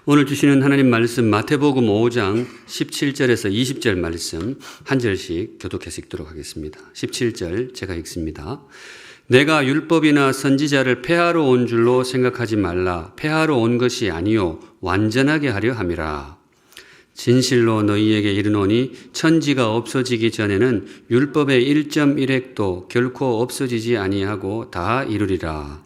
오늘 주시는 하나님 말씀 마태복음 5장 17절에서 20절 말씀 한 절씩 교독해서 읽도록 하겠습니다. 17절 제가 읽습니다. 내가 율법이나 선지자를 폐하러 온 줄로 생각하지 말라. 폐하러 온 것이 아니요 완전하게 하려 함이라. 진실로 너희에게 이르노니 천지가 없어지기 전에는 율법의 1.1획도 결코 없어지지 아니하고 다 이루리라.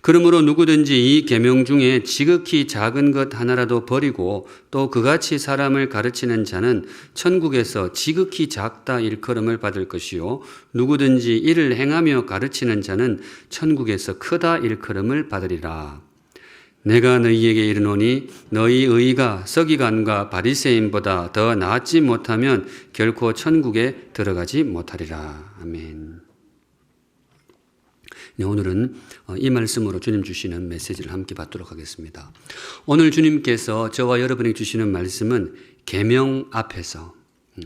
그러므로 누구든지 이 계명 중에 지극히 작은 것 하나라도 버리고 또 그같이 사람을 가르치는 자는 천국에서 지극히 작다 일컬음을 받을 것이요 누구든지 이를 행하며 가르치는 자는 천국에서 크다 일컬음을 받으리라. 내가 너희에게 이르노니 너희 의가 서기관과 바리새인보다 더 낫지 못하면 결코 천국에 들어가지 못하리라. 아멘. 네, 오늘은 이 말씀으로 주님 주시는 메시지를 함께 받도록 하겠습니다. 오늘 주님께서 저와 여러분에게 주시는 말씀은 계명 앞에서,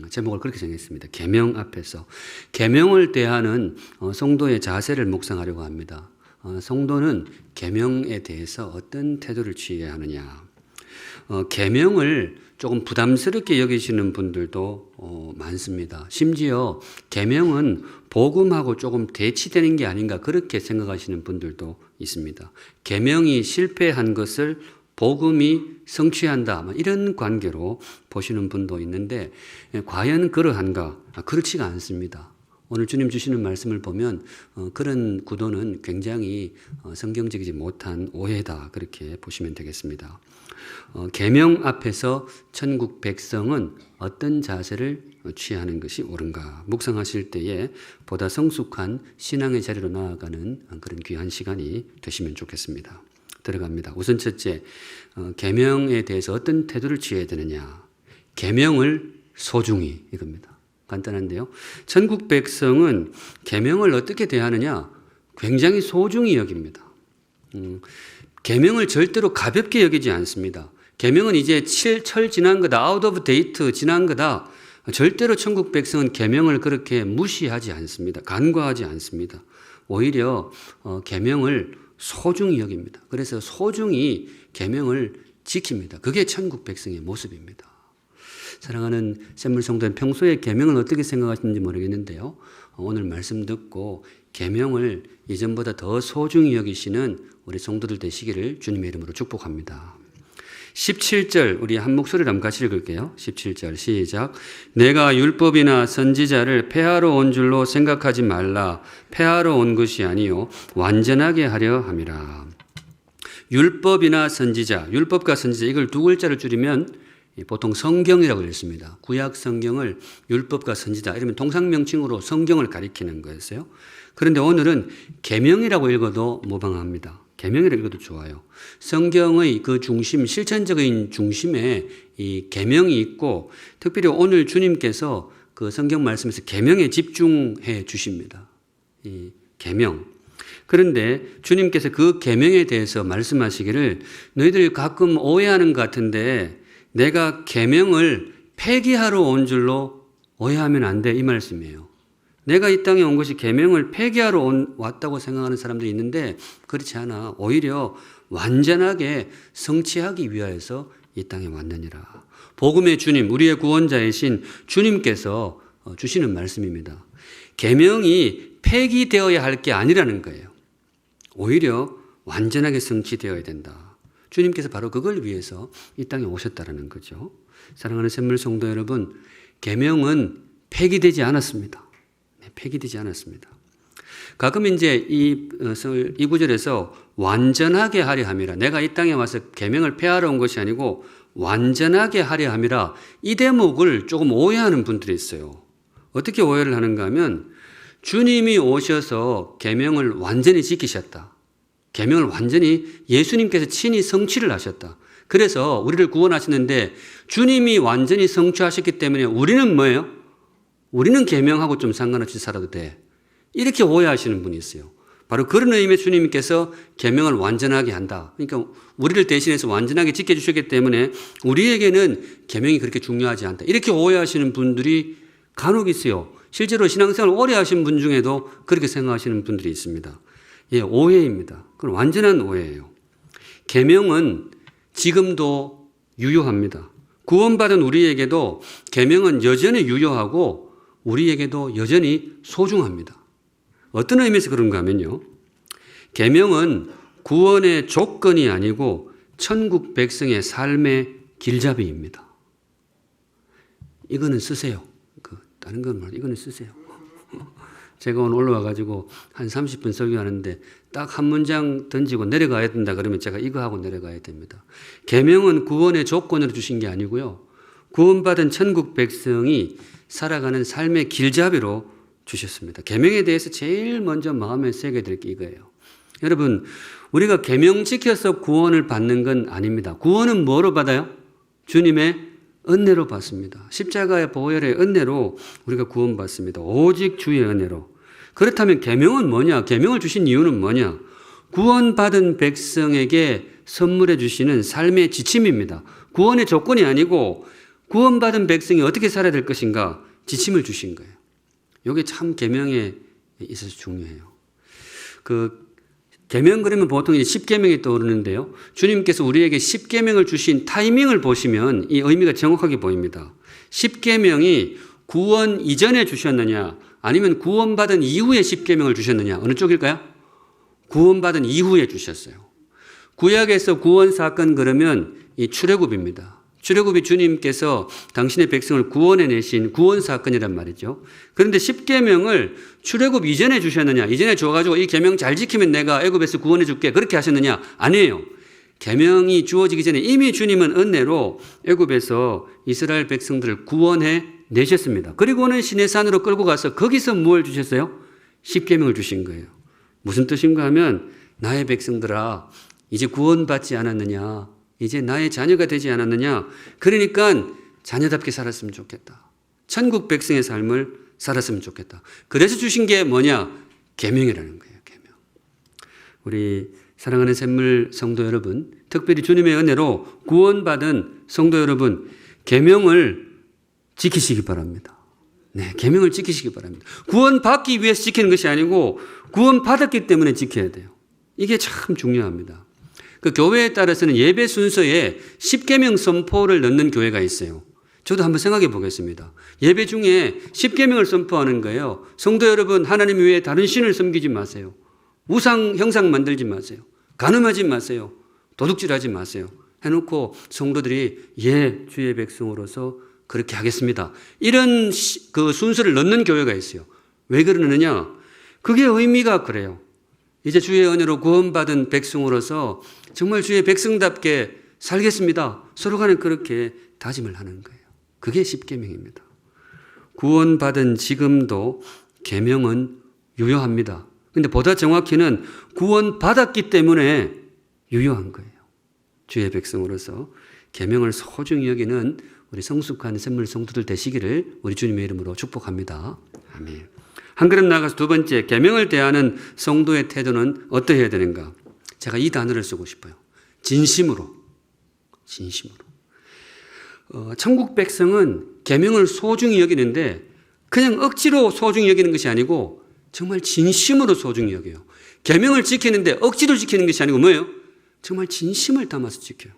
제목을 그렇게 정했습니다. 계명 앞에서. 계명을 대하는 성도의 자세를 묵상하려고 합니다. 성도는 계명에 대해서 어떤 태도를 취해야 하느냐. 계명을 조금 부담스럽게 여기시는 분들도 많습니다. 심지어 계명은 복음하고 조금 대치되는 게 아닌가 그렇게 생각하시는 분들도 있습니다. 계명이 실패한 것을 복음이 성취한다 이런 관계로 보시는 분도 있는데 과연 그러한가? 그렇지가 않습니다. 오늘 주님 주시는 말씀을 보면 그런 구도는 굉장히 성경적이지 못한 오해다 그렇게 보시면 되겠습니다. 계명 앞에서 천국 백성은 어떤 자세를 취하는 것이 옳은가 묵상하실 때에 보다 성숙한 신앙의 자리로 나아가는 그런 귀한 시간이 되시면 좋겠습니다. 들어갑니다. 우선 첫째, 계명에 대해서 어떤 태도를 취해야 되느냐. 계명을 소중히 이겁니다. 간단한데요. 천국 백성은 계명을 어떻게 대하느냐 굉장히 소중히 여깁니다. 계명을 절대로 가볍게 여기지 않습니다. 계명은 이제 철 지난 거다, 아웃 오브 데이트 지난 거다. 절대로 천국 백성은 계명을 그렇게 무시하지 않습니다. 간과하지 않습니다. 오히려 계명을 소중히 여깁니다. 그래서 소중히 계명을 지킵니다. 그게 천국 백성의 모습입니다. 사랑하는 샘물 성도는 평소에 계명을 어떻게 생각하시는지 모르겠는데요. 오늘 말씀 듣고 계명을 이전보다 더 소중히 여기시는 우리 성도들 되시기를 주님의 이름으로 축복합니다. 17절 우리 한 목소리로 한번 같이 읽을게요. 17절 시작. 내가 율법이나 선지자를 폐하러 온 줄로 생각하지 말라. 폐하러 온 것이 아니요 완전하게 하려 함이라. 율법이나 선지자, 율법과 선지자 이걸 두 글자를 줄이면 보통 성경이라고 읽습니다. 구약 성경을 율법과 선지자 이러면 통상명칭으로 성경을 가리키는 거였어요. 그런데 오늘은 계명이라고 읽어도 무방합니다. 계명이라고 읽어도 좋아요. 성경의 그 중심, 실천적인 중심에 이 계명이 있고 특별히 오늘 주님께서 그 성경 말씀에서 계명에 집중해 주십니다. 이 계명. 그런데 주님께서 그 계명에 대해서 말씀하시기를 너희들이 가끔 오해하는 것 같은데 내가 계명을 폐기하러 온 줄로 오해하면 안 돼 이 말씀이에요. 내가 이 땅에 온 것이 계명을 폐기하러 왔다고 생각하는 사람들이 있는데 그렇지 않아. 오히려 완전하게 성취하기 위하여서 이 땅에 왔느니라. 복음의 주님, 우리의 구원자이신 주님께서 주시는 말씀입니다. 계명이 폐기되어야 할 게 아니라는 거예요. 오히려 완전하게 성취되어야 된다. 주님께서 바로 그걸 위해서 이 땅에 오셨다라는 거죠. 사랑하는 샘물 성도 여러분, 계명은 폐기되지 않았습니다. 폐기되지 않았습니다. 가끔 이제 이 구절에서 완전하게 하려 함이라. 내가 이 땅에 와서 계명을 폐하러 온 것이 아니고 완전하게 하려 함이라. 이 대목을 조금 오해하는 분들이 있어요. 어떻게 오해를 하는가 하면 주님이 오셔서 계명을 완전히 지키셨다. 계명을 완전히 예수님께서 친히 성취를 하셨다. 그래서 우리를 구원하시는데 주님이 완전히 성취하셨기 때문에 우리는 뭐예요? 우리는 계명하고 좀 상관없이 살아도 돼. 이렇게 오해하시는 분이 있어요. 바로 그런 의미의 주님께서 계명을 완전하게 한다. 그러니까 우리를 대신해서 완전하게 지켜주셨기 때문에 우리에게는 계명이 그렇게 중요하지 않다. 이렇게 오해하시는 분들이 간혹 있어요. 실제로 신앙생활을 오래 하신 분 중에도 그렇게 생각하시는 분들이 있습니다. 예, 오해입니다. 그건 완전한 오해예요. 계명은 지금도 유효합니다. 구원받은 우리에게도 계명은 여전히 유효하고 우리에게도 여전히 소중합니다. 어떤 의미에서 그런가 하면요. 계명은 구원의 조건이 아니고 천국 백성의 삶의 길잡이입니다. 이거는 쓰세요. 다른 건 말고 이거는 쓰세요. 제가 오늘 올라와가지고 한 30분 설교하는데 딱 한 문장 던지고 내려가야 된다 그러면 제가 이거 하고 내려가야 됩니다. 계명은 구원의 조건으로 주신 게 아니고요. 구원받은 천국 백성이 살아가는 삶의 길잡이로 주셨습니다. 계명에 대해서 제일 먼저 마음에 새게 될 게 이거예요. 여러분, 우리가 계명 지켜서 구원을 받는 건 아닙니다. 구원은 뭐로 받아요? 주님의 은혜로 받습니다. 십자가의 보혈의 은혜로 우리가 구원받습니다. 오직 주의 은혜로. 그렇다면 계명은 뭐냐? 계명을 주신 이유는 뭐냐? 구원받은 백성에게 선물해 주시는 삶의 지침입니다. 구원의 조건이 아니고 구원받은 백성이 어떻게 살아야 될 것인가? 지침을 주신 거예요. 이게 참 계명에 있어서 중요해요. 계명 그러면 보통 10계명이 떠오르는데요. 주님께서 우리에게 10계명을 주신 타이밍을 보시면 이 의미가 정확하게 보입니다. 10계명이 구원 이전에 주셨느냐 아니면 구원받은 이후에 10계명을 주셨느냐 어느 쪽일까요? 구원받은 이후에 주셨어요. 구약에서 구원 사건 그러면 이 출애굽입니다. 출애굽이 주님께서 당신의 백성을 구원해 내신 구원 사건이란 말이죠. 그런데 10계명을 출애굽 이전에 주셨느냐? 이전에 줘가지고 이 계명 잘 지키면 내가 애굽에서 구원해 줄게. 그렇게 하셨느냐? 아니에요. 계명이 주어지기 전에 이미 주님은 은혜로 애굽에서 이스라엘 백성들을 구원해 내셨습니다. 그리고는 시내산으로 끌고 가서 거기서 무엇을 주셨어요? 10계명을 주신 거예요. 무슨 뜻인가 하면 나의 백성들아 이제 구원받지 않았느냐? 이제 나의 자녀가 되지 않았느냐? 그러니까 자녀답게 살았으면 좋겠다. 천국 백성의 삶을 살았으면 좋겠다. 그래서 주신 게 뭐냐? 계명이라는 거예요. 계명. 우리 사랑하는 샘물 성도 여러분, 특별히 주님의 은혜로 구원받은 성도 여러분, 계명을 지키시기 바랍니다. 네, 계명을 지키시기 바랍니다. 구원받기 위해서 지키는 것이 아니고 구원받았기 때문에 지켜야 돼요. 이게 참 중요합니다. 그 교회에 따라서는 예배 순서에 10계명 선포를 넣는 교회가 있어요. 저도 한번 생각해 보겠습니다. 예배 중에 10계명을 선포하는 거예요. 성도 여러분, 하나님 외에 다른 신을 섬기지 마세요. 우상 형상 만들지 마세요. 간음하지 마세요. 도둑질하지 마세요. 해놓고 성도들이 예, 주의 백성으로서 그렇게 하겠습니다. 이런 그 순서를 넣는 교회가 있어요. 왜 그러느냐? 그게 의미가 그래요. 이제 주의 은혜로 구원받은 백성으로서 정말 주의 백성답게 살겠습니다. 서로 간에 그렇게 다짐을 하는 거예요. 그게 10계명입니다. 구원받은 지금도 계명은 유효합니다. 그런데 보다 정확히는 구원받았기 때문에 유효한 거예요. 주의 백성으로서 계명을 소중히 여기는 우리 성숙한 샘물 성도들 되시기를 우리 주님의 이름으로 축복합니다. 아멘. 한 걸음 나가서 두 번째, 계명을 대하는 성도의 태도는 어떠해야 되는가? 제가 이 단어를 쓰고 싶어요. 진심으로. 진심으로. 천국 백성은 계명을 소중히 여기는데 그냥 억지로 소중히 여기는 것이 아니고 정말 진심으로 소중히 여겨요. 계명을 지키는데 억지로 지키는 것이 아니고 뭐예요? 정말 진심을 담아서 지켜요.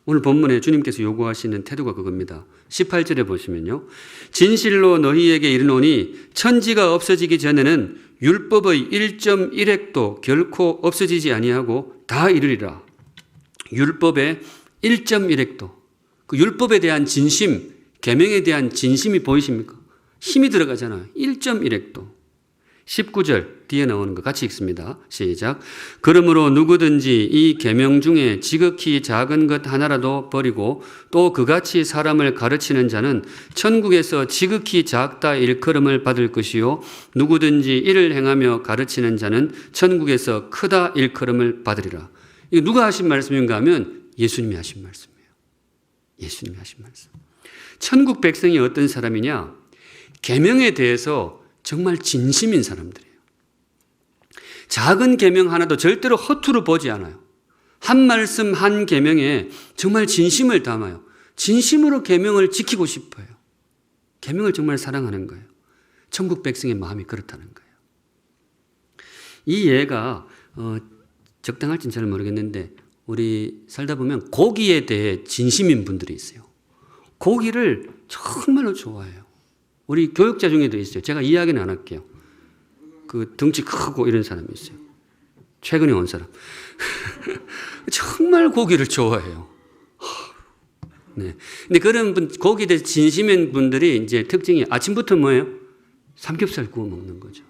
오늘 본문에 주님께서 요구하시는 태도가 그겁니다. 18절에 보시면요. 진실로 너희에게 이르노니 천지가 없어지기 전에는 율법의 1.1획도 결코 없어지지 아니하고 다 이르리라. 율법의 1.1획도. 그 율법에 대한 진심, 계명에 대한 진심이 보이십니까? 힘이 들어가잖아요. 1.1획도. 19절 뒤에 나오는 거 같이 읽습니다. 시작. 그러므로 누구든지 이 계명 중에 지극히 작은 것 하나라도 버리고 또 그같이 사람을 가르치는 자는 천국에서 지극히 작다 일컬음을 받을 것이요 누구든지 이를 행하며 가르치는 자는 천국에서 크다 일컬음을 받으리라. 이거 누가 하신 말씀인가 하면 예수님이 하신 말씀이에요. 예수님이 하신 말씀. 천국 백성이 어떤 사람이냐? 계명에 대해서 정말 진심인 사람들이에요. 작은 계명 하나도 절대로 허투루 보지 않아요. 한 말씀 한 계명에 정말 진심을 담아요. 진심으로 계명을 지키고 싶어요. 계명을 정말 사랑하는 거예요. 천국 백성의 마음이 그렇다는 거예요. 이 예가 적당할지는 잘 모르겠는데 우리 살다 보면 고기에 대해 진심인 분들이 있어요. 고기를 정말로 좋아해요. 우리 교육자 중에도 있어요. 제가 이야기는 안 할게요. 그 등치 크고 이런 사람이 있어요. 최근에 온 사람. 정말 고기를 좋아해요. 네. 근데 그런 분, 고기에 대해서 진심인 분들이 이제 특징이 아침부터 뭐예요? 삼겹살 구워 먹는 거죠.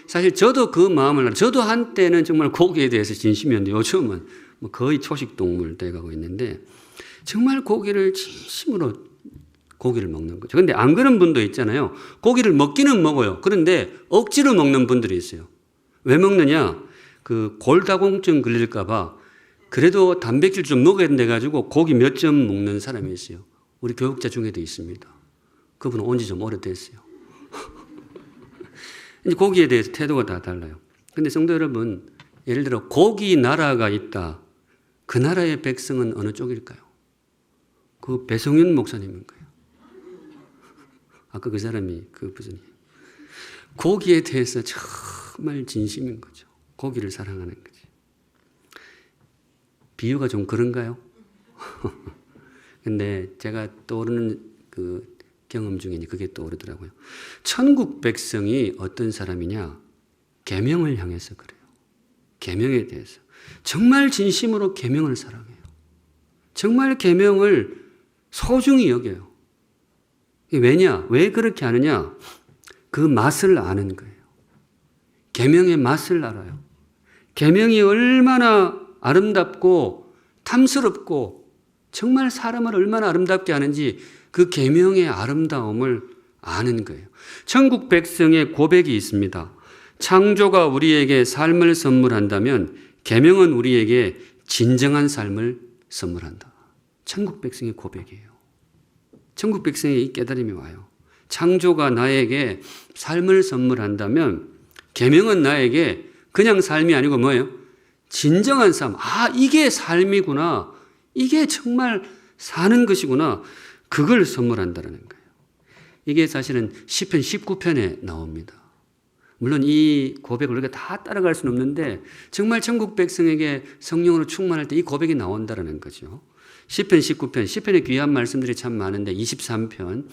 사실 저도 그 마음을, 저도 한때는 정말 고기에 대해서 진심이었는데 요즘은 뭐 거의 초식 동물 돼가고 있는데 정말 고기를 진심으로 고기를 먹는 거죠. 근데 안 그런 분도 있잖아요. 고기를 먹기는 먹어요. 그런데 억지로 먹는 분들이 있어요. 왜 먹느냐? 그 골다공증 걸릴까봐 그래도 단백질 좀 먹어야 돼 가지고 고기 몇 점 먹는 사람이 있어요. 우리 교육자 중에도 있습니다. 그분은 온 지 좀 오래됐어요. 이제 고기에 대해서 태도가 다 달라요. 근데 성도 여러분, 예를 들어 고기 나라가 있다. 그 나라의 백성은 어느 쪽일까요? 그 배성윤 목사님인가요? 아까 그 사람이 그 무슨 고기에 대해서 정말 진심인 거죠. 고기를 사랑하는 거지. 비유가 좀 그런가요? 근데 제가 떠오르는 그 경험 중에 그게 떠오르더라고요. 천국 백성이 어떤 사람이냐? 계명을 향해서 그래요. 계명에 대해서. 정말 진심으로 계명을 사랑해요. 정말 계명을 소중히 여겨요. 왜냐? 왜 그렇게 하느냐? 그 맛을 아는 거예요. 계명의 맛을 알아요. 계명이 얼마나 아름답고 탐스럽고 정말 사람을 얼마나 아름답게 하는지 그 계명의 아름다움을 아는 거예요. 천국 백성의 고백이 있습니다. 창조가 우리에게 삶을 선물한다면 계명은 우리에게 진정한 삶을 선물한다. 천국 백성의 고백이에요. 천국 백성의 이 깨달음이 와요. 창조가 나에게 삶을 선물한다면 계명은 나에게 그냥 삶이 아니고 뭐예요? 진정한 삶. 아, 이게 삶이구나. 이게 정말 사는 것이구나. 그걸 선물한다는 거예요. 이게 사실은 시편 19편에 나옵니다. 물론 이 고백을 우리가 다 따라갈 수는 없는데 정말 천국 백성에게 성령으로 충만할 때 이 고백이 나온다는 거죠. 시편 19편, 시편의 귀한 말씀들이 참 많은데 23편,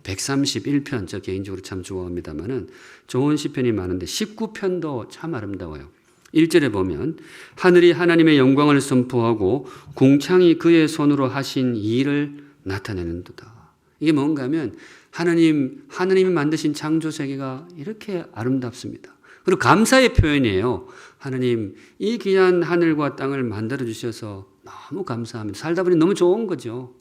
131편 저 개인적으로 참 좋아합니다만은 좋은 시편이 많은데 19편도 참 아름다워요. 1절에 보면 하늘이 하나님의 영광을 선포하고 궁창이 그의 손으로 하신 일을 나타내는도다. 이게 뭔가 하면 하나님이 만드신 창조 세계가 이렇게 아름답습니다. 그리고 감사의 표현이에요. 하나님 이 귀한 하늘과 땅을 만들어 주셔서 너무 감사합니다. 살다 보니 너무 좋은 거죠.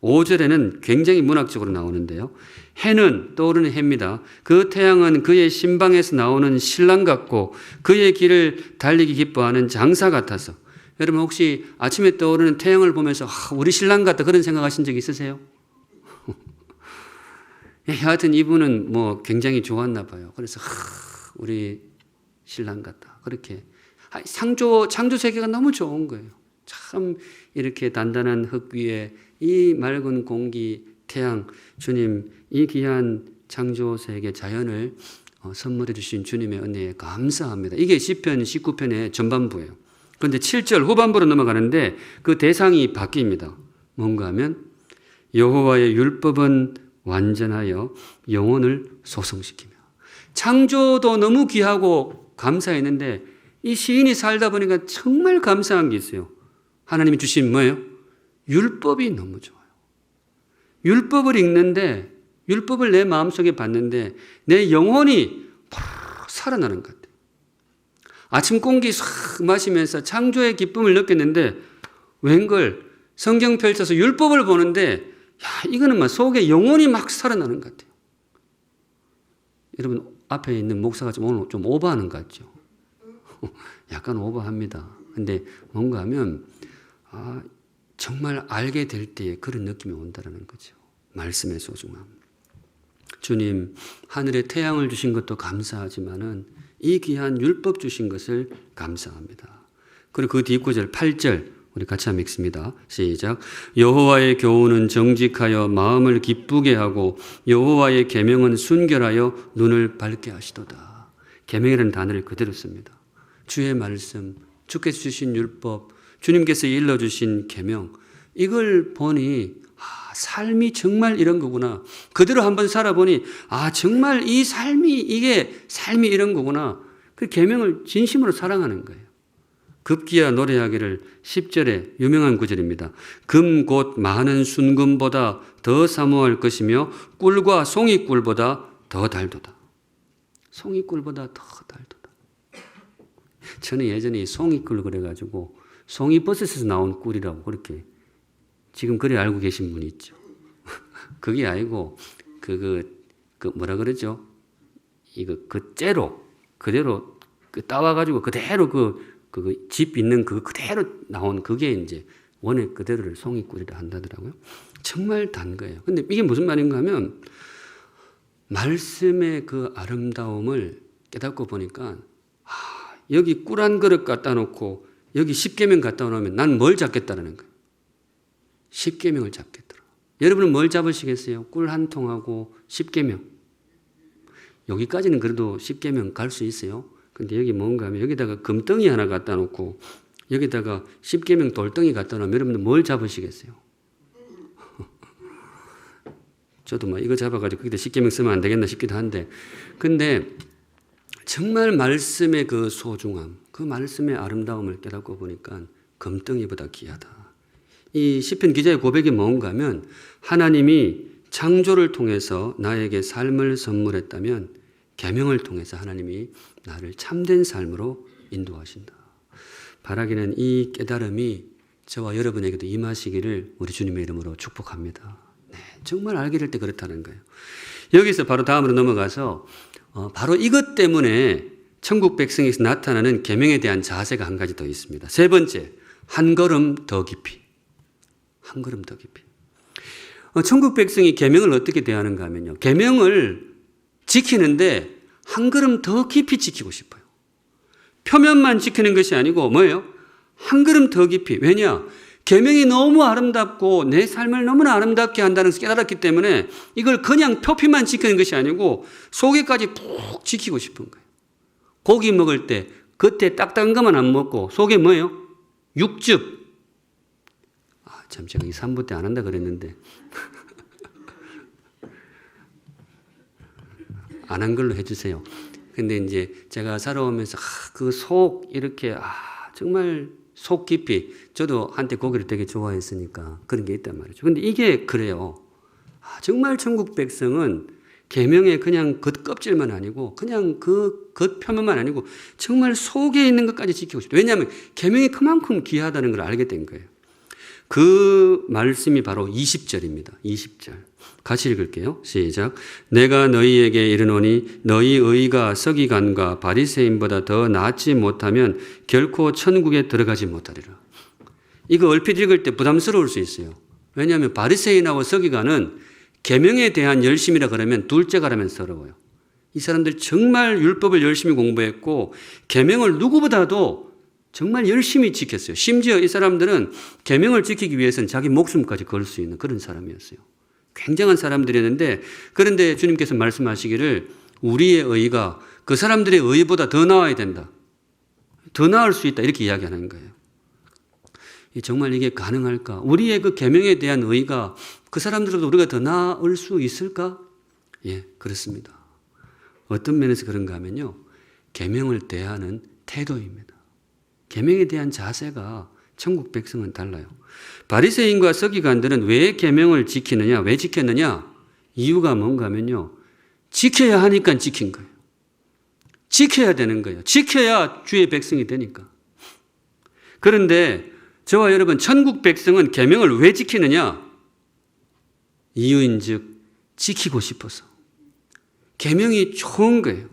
5절에는 굉장히 문학적으로 나오는데요. 해는 떠오르는 해입니다. 그 태양은 그의 신방에서 나오는 신랑 같고 그의 길을 달리기 기뻐하는 장사 같아서. 여러분 혹시 아침에 떠오르는 태양을 보면서 우리 신랑 같다 그런 생각하신 적 있으세요? 하여튼 이분은 굉장히 좋았나 봐요. 그래서 우리 신랑 같다. 그렇게 창조 세계가 너무 좋은 거예요. 참 이렇게 단단한 흙 위에 이 맑은 공기, 태양, 주님 이 귀한 창조 세계 자연을 선물해 주신 주님의 은혜에 감사합니다. 이게 시편 19편의 전반부예요. 그런데 7절 후반부로 넘어가는데 그 대상이 바뀝니다. 뭔가 하면 여호와의 율법은 완전하여 영혼을 소성시키며. 창조도 너무 귀하고 감사했는데 이 시인이 살다 보니까 정말 감사한 게 있어요. 하나님이 주신 뭐예요? 율법이 너무 좋아요. 율법을 읽는데 율법을 내 마음속에 받는데 내 영혼이 살아나는 것 같아요. 아침 공기 싹 마시면서 창조의 기쁨을 느꼈는데 웬걸 성경 펼쳐서 율법을 보는데 이거는 막 속에 영혼이 막 살아나는 것 같아요. 여러분 앞에 있는 목사가 오늘 좀 오버하는 것 같죠? 약간 오버합니다. 근데 뭔가 하면 정말 알게 될 때에 그런 느낌이 온다는 거죠. 말씀의 소중함. 주님 하늘에 태양을 주신 것도 감사하지만은 이 귀한 율법 주신 것을 감사합니다. 그리고 그 뒷구절 8절 우리 같이 한번 읽습니다. 시작. 여호와의 교훈은 정직하여 마음을 기쁘게 하고 여호와의 계명은 순결하여 눈을 밝게 하시도다. 계명이라는 단어를 그대로 씁니다. 주의 말씀, 주께서 주신 율법, 주님께서 일러주신 계명, 이걸 보니 삶이 정말 이런 거구나. 그대로 한번 살아보니 정말 이 삶이 이런 거구나. 그 계명을 진심으로 사랑하는 거예요. 급기야 노래하기를 10절에 유명한 구절입니다. 금 곧 많은 순금보다 더 사모할 것이며 꿀과 송이꿀보다 더 달도다. 송이꿀보다 더 달도다. 저는 예전에 송이꿀 그래가지고 송이버섯에서 나온 꿀이라고 그렇게 지금 그래 알고 계신 분이 있죠. 그게 아니고 뭐라 그러죠? 그 째로 그대로 따와가지고 그대로 집 있는 그대로 나온 그게 이제 원액 그대로를 송이꿀이라 한다더라고요. 정말 단 거예요. 근데 이게 무슨 말인가 하면 말씀의 그 아름다움을 깨닫고 보니까 여기 꿀 한 그릇 갖다 놓고 여기 십계명 갖다 놓으면 난 뭘 잡겠다는 거예요. 십계명을 잡겠더라. 여러분은 뭘 잡으시겠어요? 꿀 한 통하고 십계명. 여기까지는 그래도 십계명 갈 수 있어요. 근데 여기 뭔가 하면 여기다가 금덩이 하나 갖다 놓고 여기다가 십계명 돌덩이 갖다 놓으면 여러분들 뭘 잡으시겠어요? 저도 이거 잡아가지고 거기다 십계명 쓰면 안 되겠나 싶기도 한데, 근데 정말 말씀의 그 소중함, 그 말씀의 아름다움을 깨닫고 보니까 금덩이보다 귀하다. 이 시편 기자의 고백이 뭔가 하면 하나님이 창조를 통해서 나에게 삶을 선물했다면 계명을 통해서 하나님이 나를 참된 삶으로 인도하신다. 바라기는 이 깨달음이 저와 여러분에게도 임하시기를 우리 주님의 이름으로 축복합니다. 네, 정말 알게 될 때 그렇다는 거예요. 여기서 바로 다음으로 넘어가서 바로 이것 때문에 천국 백성에서 나타나는 계명에 대한 자세가 한 가지 더 있습니다. 세 번째, 한 걸음 더 깊이. 한 걸음 더 깊이. 천국 백성이 계명을 어떻게 대하는가 하면요. 계명을 지키는데 한 걸음 더 깊이 지키고 싶어요. 표면만 지키는 것이 아니고 뭐예요? 한 걸음 더 깊이. 왜냐? 계명이 너무 아름답고 내 삶을 너무나 아름답게 한다는 것을 깨달았기 때문에 이걸 그냥 표피만 지키는 것이 아니고 속에까지 푹 지키고 싶은 거예요. 고기 먹을 때 겉에 딱딱한 것만 안 먹고 속에 뭐예요? 육즙. 참 제가 이 3부 때 안 한다 그랬는데 안 한 걸로 해주세요. 근데 이제 제가 살아오면서 그 속 이렇게 정말 속 깊이, 저도 한때 고기를 되게 좋아했으니까 그런 게 있단 말이죠. 근데 이게 그래요. 정말 천국 백성은 계명의 그냥 겉껍질만 아니고 그냥 그 겉표면만 아니고 정말 속에 있는 것까지 지키고 싶다. 왜냐하면 계명이 그만큼 귀하다는 걸 알게 된 거예요. 그 말씀이 바로 20절입니다. 20절. 같이 읽을게요. 시작. 내가 너희에게 이르노니 너희 의가 서기관과 바리새인보다 더 낫지 못하면 결코 천국에 들어가지 못하리라. 이거 얼핏 읽을 때 부담스러울 수 있어요. 왜냐하면 바리새인하고 서기관은 계명에 대한 열심이라 그러면 둘째가라면 서러워요. 이 사람들 정말 율법을 열심히 공부했고 계명을 누구보다도 정말 열심히 지켰어요. 심지어 이 사람들은 계명을 지키기 위해서는 자기 목숨까지 걸 수 있는 그런 사람이었어요. 굉장한 사람들이었는데, 그런데 주님께서 말씀하시기를 우리의 의가 그 사람들의 의보다 더 나아야 된다. 더 나을 수 있다. 이렇게 이야기하는 거예요. 정말 이게 가능할까? 우리의 그 계명에 대한 의가 그 사람들보다 우리가 더 나을 수 있을까? 예, 그렇습니다. 어떤 면에서 그런가 하면요. 계명을 대하는 태도입니다. 계명에 대한 자세가 천국 백성은 달라요. 바리새인과 서기관들은 왜 계명을 지키느냐? 왜 지켰느냐? 이유가 뭔가 하면요. 지켜야 하니까 지킨 거예요. 지켜야 되는 거예요. 지켜야 주의 백성이 되니까. 그런데 저와 여러분, 천국 백성은 계명을 왜 지키느냐? 이유인즉 지키고 싶어서. 계명이 좋은 거예요.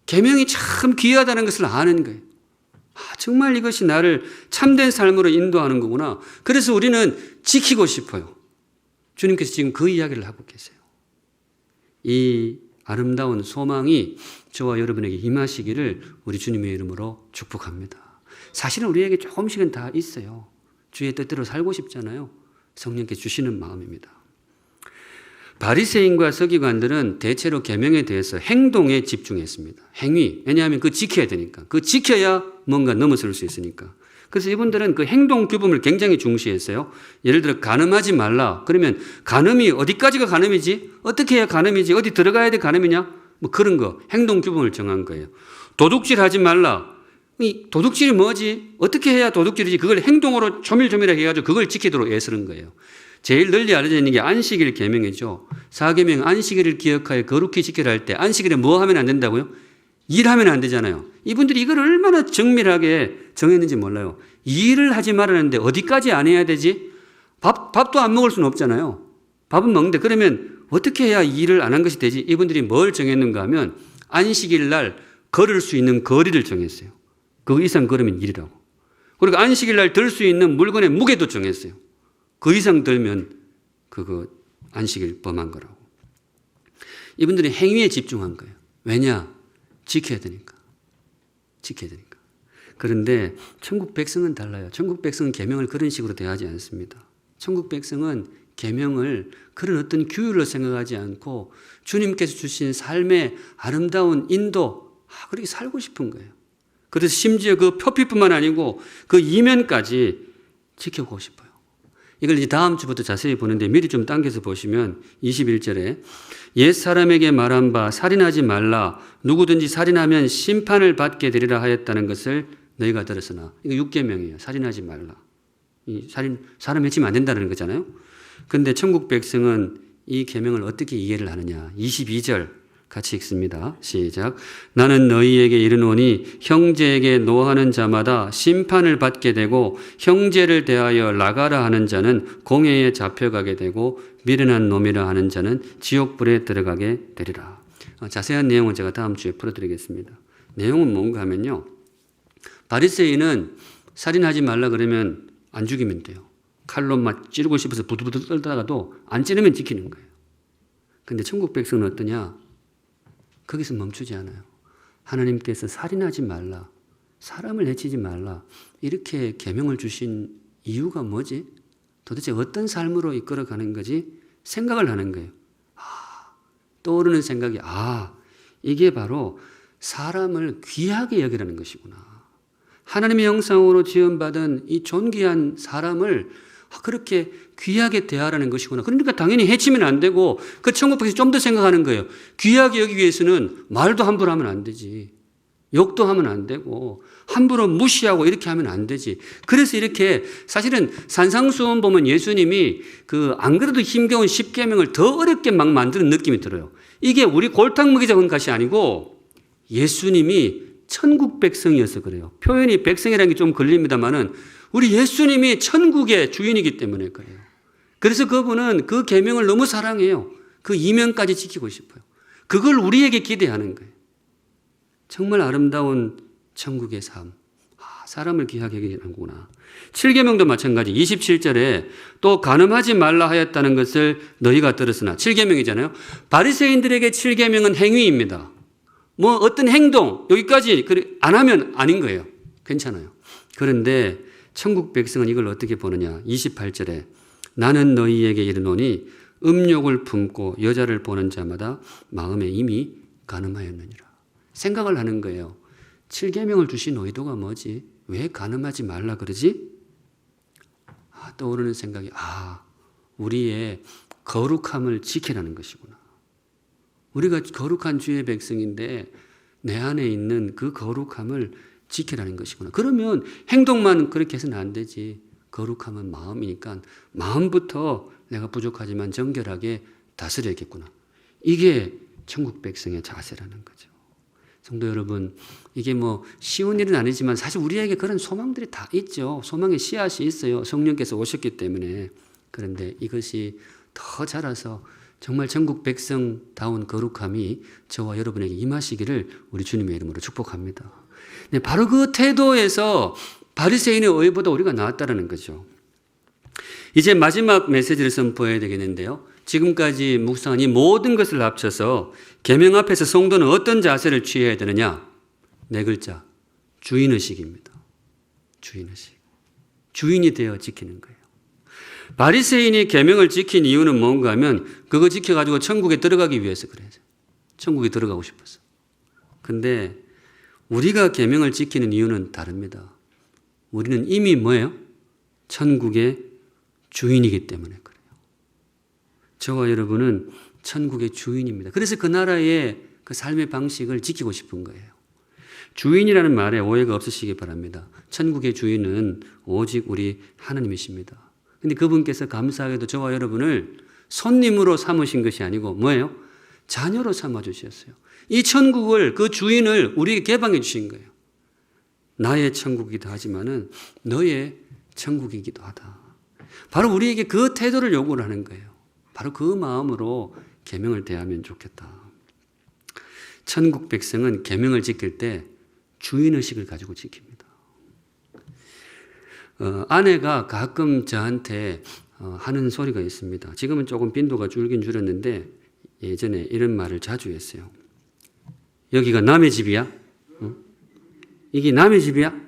계명이 참 귀하다는 것을 아는 거예요. 정말 이것이 나를 참된 삶으로 인도하는 거구나. 그래서 우리는 지키고 싶어요. 주님께서 지금 그 이야기를 하고 계세요. 이 아름다운 소망이 저와 여러분에게 임하시기를 우리 주님의 이름으로 축복합니다. 사실은 우리에게 조금씩은 다 있어요. 주의 뜻대로 살고 싶잖아요. 성령께서 주시는 마음입니다. 바리새인과 서기관들은 대체로 계명에 대해서 행동에 집중했습니다. 행위. 왜냐하면 그거 지켜야 되니까. 그거 지켜야 뭔가 넘어설 수 있으니까. 그래서 이분들은 그 행동 규범을 굉장히 중시했어요. 예를 들어 간음하지 말라. 그러면 간음이 어디까지가 간음이지? 어떻게 해야 간음이지? 어디 들어가야 돼 간음이냐? 뭐 그런 거 행동 규범을 정한 거예요. 도둑질 하지 말라. 이 도둑질이 뭐지? 어떻게 해야 도둑질이지? 그걸 행동으로 조밀조밀하게 해가지고 그걸 지키도록 애쓰는 거예요. 제일 널리 알려져 있는 게 안식일 계명이죠. 4계명 안식일을 기억하여 거룩히 지키라 할 때 안식일에 뭐 하면 안 된다고요? 일하면 안 되잖아요. 이분들이 이걸 얼마나 정밀하게 정했는지 몰라요. 일을 하지 말라는데 어디까지 안 해야 되지? 밥도 안 먹을 수는 없잖아요. 밥은 먹는데 그러면 어떻게 해야 일을 안 한 것이 되지? 이분들이 뭘 정했는가 하면 안식일 날 걸을 수 있는 거리를 정했어요. 그 이상 걸으면 일이라고. 그리고 안식일 날 들 수 있는 물건의 무게도 정했어요. 그 이상 들면 그거 안식일 범한 거라고. 이분들이 행위에 집중한 거예요. 왜냐? 지켜야 되니까. 지켜야 되니까. 그런데 천국 백성은 달라요. 천국 백성은 계명을 그런 식으로 대하지 않습니다. 천국 백성은 계명을 그런 어떤 규율로 생각하지 않고 주님께서 주신 삶의 아름다운 인도, 그렇게 살고 싶은 거예요. 그래서 심지어 그 표피뿐만 아니고 그 이면까지 지켜보고 싶어요. 이걸 이제 다음 주부터 자세히 보는데 미리 좀 당겨서 보시면 21절에 옛 사람에게 말한 바 살인하지 말라. 누구든지 살인하면 심판을 받게 되리라 하였다는 것을 너희가 들었으나. 이거 6계명이에요. 살인하지 말라. 이 사람 해치면 안 된다는 거잖아요. 그런데 천국 백성은 이 계명을 어떻게 이해를 하느냐. 22절 같이 읽습니다. 시작. 나는 너희에게 이르노니 형제에게 노하는 자마다 심판을 받게 되고 형제를 대하여 나가라 하는 자는 공회에 잡혀가게 되고 미련한 놈이라 하는 자는 지옥불에 들어가게 되리라. 자세한 내용은 제가 다음 주에 풀어드리겠습니다. 내용은 뭔가 하면요. 바리새인은 살인하지 말라 그러면 안 죽이면 돼요. 칼로 막 찌르고 싶어서 부들부들 떨다가도 안 찌르면 지키는 거예요. 그런데 천국 백성은 어떠냐? 거기서 멈추지 않아요. 하나님께서 살인하지 말라, 사람을 해치지 말라 이렇게 계명을 주신 이유가 뭐지? 도대체 어떤 삶으로 이끌어가는 거지? 생각을 하는 거예요. 떠오르는 생각이 이게 바로 사람을 귀하게 여기라는 것이구나. 하나님의 형상으로 지음받은 이 존귀한 사람을 그렇게 귀하게 대하라는 것이구나. 그러니까 당연히 해치면 안 되고 그 천국 백성이 좀 더 생각하는 거예요. 귀하게 여기기 위해서는 말도 함부로 하면 안 되지. 욕도 하면 안 되고 함부로 무시하고 이렇게 하면 안 되지. 그래서 이렇게 사실은 산상수훈 보면 예수님이 안 그래도 힘겨운 10계명을 더 어렵게 막 만드는 느낌이 들어요. 이게 우리 골탕 먹이자고 한 것이 아니고 예수님이 천국 백성이어서 그래요. 표현이 백성이라는 게 좀 걸립니다만은 우리 예수님이 천국의 주인이기 때문에 그래요. 그래서 그분은 그 계명을 너무 사랑해요. 그 이면까지 지키고 싶어요. 그걸 우리에게 기대하는 거예요. 정말 아름다운 천국의 삶. 사람을 귀하게 여기는구나. 7계명도 마찬가지. 27절에 또 간음하지 말라 하였다는 것을 너희가 들었으나 7계명이잖아요. 바리새인들에게 7계명은 행위입니다. 뭐 어떤 행동 여기까지 안 하면 아닌 거예요. 괜찮아요. 그런데 천국 백성은 이걸 어떻게 보느냐. 28절에 나는 너희에게 이르노니 음욕을 품고 여자를 보는 자마다 마음에 이미 간음하였느니라. 생각을 하는 거예요. 7계명을 주신 의도가 뭐지? 왜 간음하지 말라 그러지? 떠오르는 생각이 우리의 거룩함을 지키라는 것이구나. 우리가 거룩한 주의 백성인데 내 안에 있는 그 거룩함을 지키라는 것이구나. 그러면 행동만 그렇게 해서는 안 되지. 거룩함은 마음이니까 마음부터 내가 부족하지만 정결하게 다스려야겠구나. 이게 천국 백성의 자세라는 거죠. 성도 여러분, 이게 뭐 쉬운 일은 아니지만 사실 우리에게 그런 소망들이 다 있죠. 소망의 씨앗이 있어요. 성령께서 오셨기 때문에. 그런데 이것이 더 자라서 정말 천국 백성다운 거룩함이 저와 여러분에게 임하시기를 우리 주님의 이름으로 축복합니다. 네, 바로 그 태도에서 바리새인의 의보다 우리가 나았다는 거죠. 이제 마지막 메시지를 선포해야 되겠는데요. 지금까지 묵상한 이 모든 것을 합쳐서 계명 앞에서 성도는 어떤 자세를 취해야 되느냐? 4글자, 주인의식입니다. 주인의식. 주인이 되어 지키는 거예요. 바리새인이 계명을 지킨 이유는 뭔가 하면 그거 지켜가지고 천국에 들어가기 위해서 그래요. 천국에 들어가고 싶어서. 근데 우리가 계명을 지키는 이유는 다릅니다. 우리는 이미 뭐예요? 천국의 주인이기 때문에 그래요. 저와 여러분은 천국의 주인입니다. 그래서 그 나라의 그 삶의 방식을 지키고 싶은 거예요. 주인이라는 말에 오해가 없으시기 바랍니다. 천국의 주인은 오직 우리 하나님이십니다. 근데 그분께서 감사하게도 저와 여러분을 손님으로 삼으신 것이 아니고 뭐예요? 자녀로 삼아 주셨어요. 이 천국을, 그 주인을 우리에게 개방해 주신 거예요. 나의 천국이기도 하지만은 너의 천국이기도 하다. 바로 우리에게 그 태도를 요구를 하는 거예요. 바로 그 마음으로 계명을 대하면 좋겠다. 천국 백성은 계명을 지킬 때 주인의식을 가지고 지킵니다. 아내가 가끔 저한테 하는 소리가 있습니다. 지금은 조금 빈도가 줄긴 줄었는데 예전에 이런 말을 자주 했어요. 여기가 남의 집이야? 이게 남의 집이야?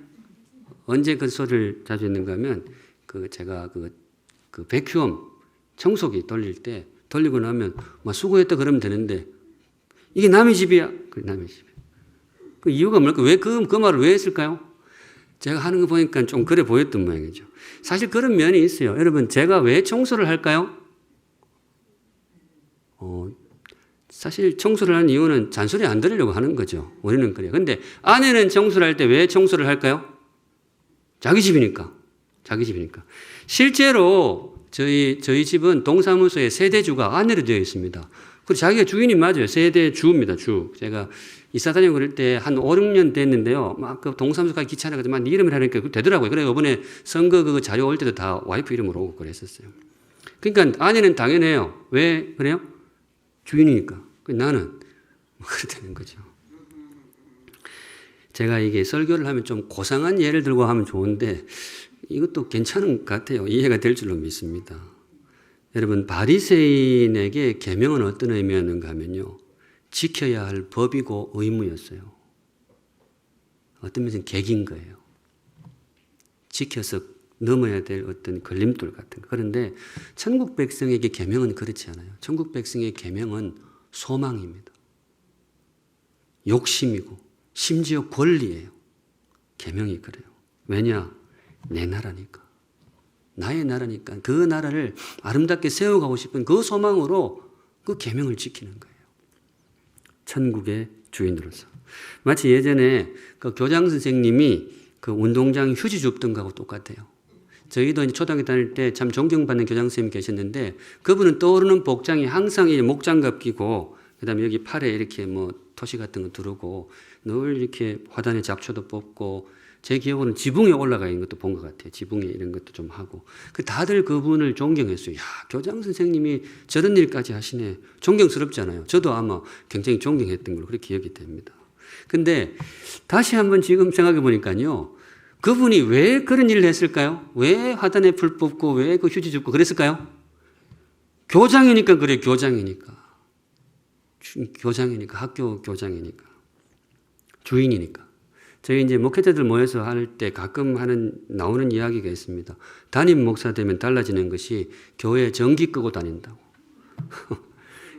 언제 그 소리를 자주 했는가 하면 제가 그 백큐엄 청소기 돌릴 때 돌리고 나면 막 수고했다 그러면 되는데 이게 남의 집이야? 그 남의 집이야. 그 이유가 뭘까? 왜 그 말을 왜 했을까요? 제가 하는 거 보니까 좀 그래 보였던 모양이죠. 사실 그런 면이 있어요. 여러분, 제가 왜 청소를 할까요? 사실 청소를 하는 이유는 잔소리 안 들으려고 하는 거죠. 우리는 그래요. 근데 아내는 청소를 할 때 왜 청소를 할까요? 자기 집이니까. 자기 집이니까. 실제로 저희 집은 동사무소에 세대주가 아내로 되어 있습니다. 그리고 자기가 주인이 맞아요. 세대주입니다. 주. 제가 이사 다니고 그럴 때 한 5, 6년 됐는데요. 막 그 동사무소까지 귀찮아가지고 막 네 이름을 하니까 되더라고요. 그래서 이번에 선거 그 자료 올 때도 다 와이프 이름으로 오고 그랬었어요. 그러니까 아내는 당연해요. 왜 그래요? 주인이니까. 나는 그렇다는 거죠. 제가 이게 설교를 하면 좀 고상한 예를 들고 하면 좋은데 이것도 괜찮은 것 같아요. 이해가 될 줄로 믿습니다. 여러분, 바리새인에게 계명은 어떤 의미였는가 하면요. 지켜야 할 법이고 의무였어요. 어떤 면에서는 객인 거예요. 지켜서 넘어야 될 어떤 걸림돌 같은 거. 그런데 천국 백성에게 계명은 그렇지 않아요. 천국 백성의 계명은 소망입니다. 욕심이고 심지어 권리예요. 계명이 그래요. 왜냐? 내 나라니까. 나의 나라니까. 그 나라를 아름답게 세워가고 싶은 그 소망으로 그 계명을 지키는 거예요. 천국의 주인으로서. 마치 예전에 그 교장 선생님이 그 운동장 휴지 줍던 거하고 똑같아요. 저희도 이제 초등학교 다닐 때 참 존경받는 교장 선생님이 계셨는데 그분은 떠오르는 복장이 항상 이 목장갑 끼고 그다음에 여기 팔에 이렇게 뭐 토시 같은 거 두르고 늘 이렇게 화단에 잡초도 뽑고 제 기억으로는 지붕에 올라가 있는 것도 본 것 같아요. 지붕에 이런 것도 좀 하고. 다들 그분을 존경했어요. 야, 교장 선생님이 저런 일까지 하시네. 존경스럽잖아요. 저도 아마 굉장히 존경했던 걸로 그렇게 기억이 됩니다. 근데 다시 한번 지금 생각해 보니까요. 그분이 왜 그런 일을 했을까요? 왜 화단에 불 뽑고 왜 그 휴지 줍고 그랬을까요? 교장이니까 그래요. 교장이니까. 교장이니까. 학교 교장이니까. 주인이니까. 저희 이제 목회자들 모여서 할 때 가끔 나오는 이야기가 있습니다. 담임 목사 되면 달라지는 것이 교회 전기 끄고 다닌다고.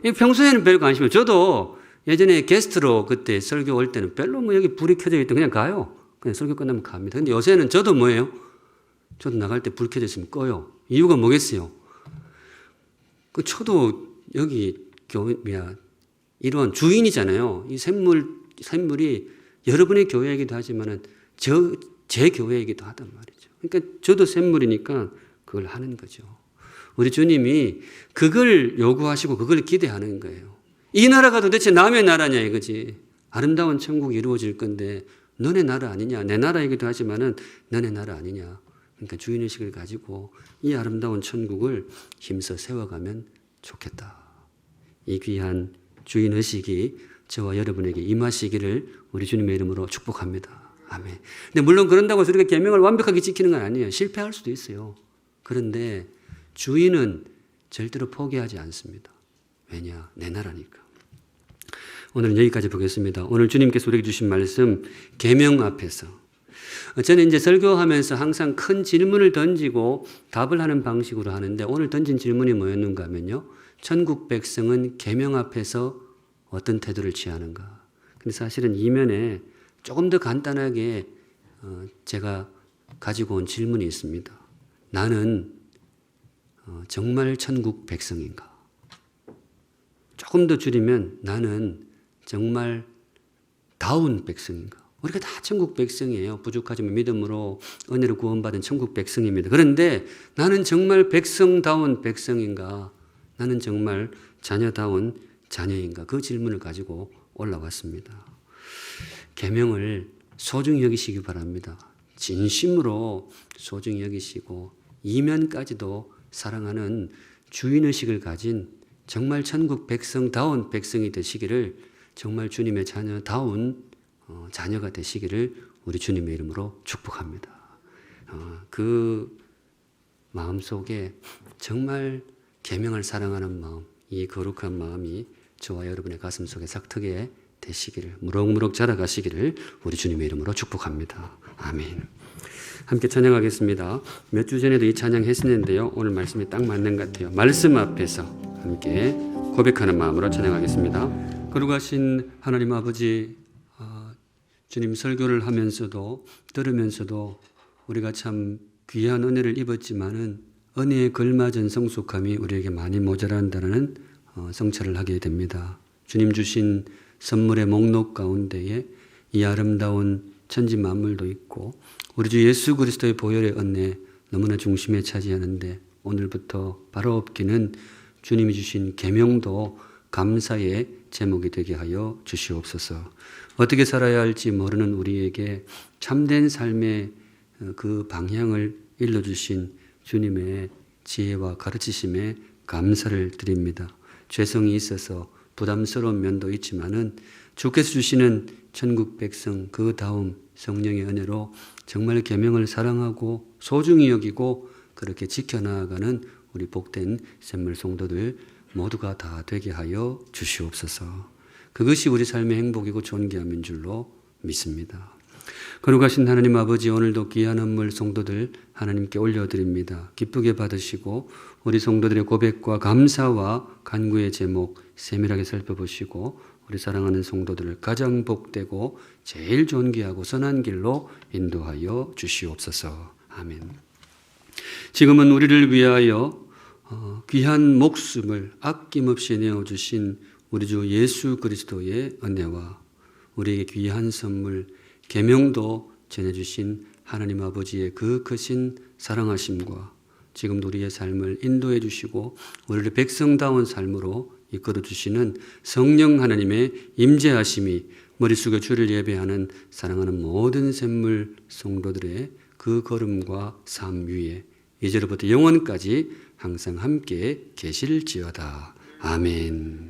평소에는 별 관심이 없어요. 저도 예전에 게스트로 그때 설교 올 때는 별로 뭐 여기 불이 켜져 있던 그냥 가요. 그냥 설교 끝나면 갑니다. 근데 요새는 저도 뭐예요? 저도 나갈 때 불 켜져 있으면 꺼요. 이유가 뭐겠어요? 저도 여기 이런 주인이잖아요. 이 샘물이 여러분의 교회이기도 하지만은 제 교회이기도 하단 말이죠. 그러니까 저도 샘물이니까 그걸 하는 거죠. 우리 주님이 그걸 요구하시고 그걸 기대하는 거예요. 이 나라가 도대체 남의 나라냐 이거지. 아름다운 천국이 이루어질 건데 너네 나라 아니냐. 내 나라이기도 하지만은 너네 나라 아니냐. 그러니까 주인의식을 가지고 이 아름다운 천국을 힘써 세워가면 좋겠다. 이 귀한 주인의식이 저와 여러분에게 임하시기를 우리 주님의 이름으로 축복합니다. 아멘. 근데 물론 그런다고 해서 우리가 계명을 완벽하게 지키는 건 아니에요. 실패할 수도 있어요. 그런데 주인은 절대로 포기하지 않습니다. 왜냐? 내 나라니까. 오늘은 여기까지 보겠습니다. 오늘 주님께서 우리에게 주신 말씀 계명 앞에서 저는 이제 설교하면서 항상 큰 질문을 던지고 답을 하는 방식으로 하는데 오늘 던진 질문이 뭐였는가 하면요. 천국 백성은 계명 앞에서 어떤 태도를 취하는가. 근데 사실은 이면에 조금 더 간단하게 제가 가지고 온 질문이 있습니다. 나는 정말 천국 백성인가? 조금 더 줄이면 나는 정말 다운 백성인가? 우리가 다 천국 백성이에요. 부족하지만 믿음으로 은혜로 구원받은 천국 백성입니다. 그런데 나는 정말 백성다운 백성인가? 나는 정말 자녀다운 자녀인가? 그 질문을 가지고 올라왔습니다. 계명을 소중히 여기시기 바랍니다. 진심으로 소중히 여기시고 이면까지도 사랑하는 주인의식을 가진 정말 천국 백성다운 백성이 되시기를, 정말 주님의 자녀다운 자녀가 되시기를 우리 주님의 이름으로 축복합니다. 그 마음속에 정말 계명을 사랑하는 마음, 이 거룩한 마음이 저와 여러분의 가슴 속에 싹트게 되시기를, 무럭무럭 자라가시기를 우리 주님의 이름으로 축복합니다. 아멘. 함께 찬양하겠습니다. 몇 주 전에도 이 찬양 했었는데요. 오늘 말씀이 딱 맞는 것 같아요. 말씀 앞에서 함께 고백하는 마음으로 찬양하겠습니다. 거룩하신 하나님 아버지, 주님 설교를 하면서도 들으면서도 우리가 참 귀한 은혜를 입었지만은 은혜에 걸맞은 성숙함이 우리에게 많이 모자란다는 성찰을 하게 됩니다. 주님 주신 선물의 목록 가운데에 이 아름다운 천지 만물도 있고 우리 주 예수 그리스도의 보혈의 은혜 너무나 중심에 차지하는데, 오늘부터 바로 엎기는 주님이 주신 계명도 감사의 제목이 되게 하여 주시옵소서. 어떻게 살아야 할지 모르는 우리에게 참된 삶의 그 방향을 일러주신 주님의 지혜와 가르치심에 감사를 드립니다. 죄성이 있어서 부담스러운 면도 있지만은 주께서 주시는 천국 백성 그 다음 성령의 은혜로 정말 계명을 사랑하고 소중히 여기고 그렇게 지켜나가는 우리 복된 샘물 성도들 모두가 다 되게 하여 주시옵소서. 그것이 우리 삶의 행복이고 존귀함인 줄로 믿습니다. 거룩하신 하나님 아버지, 오늘도 귀한 헌물 성도들 하나님께 올려드립니다. 기쁘게 받으시고 우리 성도들의 고백과 감사와 간구의 제목 세밀하게 살펴보시고 우리 사랑하는 성도들을 가장 복되고 제일 존귀하고 선한 길로 인도하여 주시옵소서. 아멘. 지금은 우리를 위하여 귀한 목숨을 아낌없이 내어주신 우리 주 예수 그리스도의 은혜와 우리에게 귀한 선물 계명도 전해주신 하나님 아버지의 그 크신 사랑하심과 지금도 우리의 삶을 인도해 주시고 우리를 백성다운 삶으로 이끌어 주시는 성령 하나님의 임재하심이 머릿속에 주를 예배하는 사랑하는 모든 샘물 성도들의 그 걸음과 삶 위에 이제로부터 영원까지 항상 함께 계실지어다. 아멘.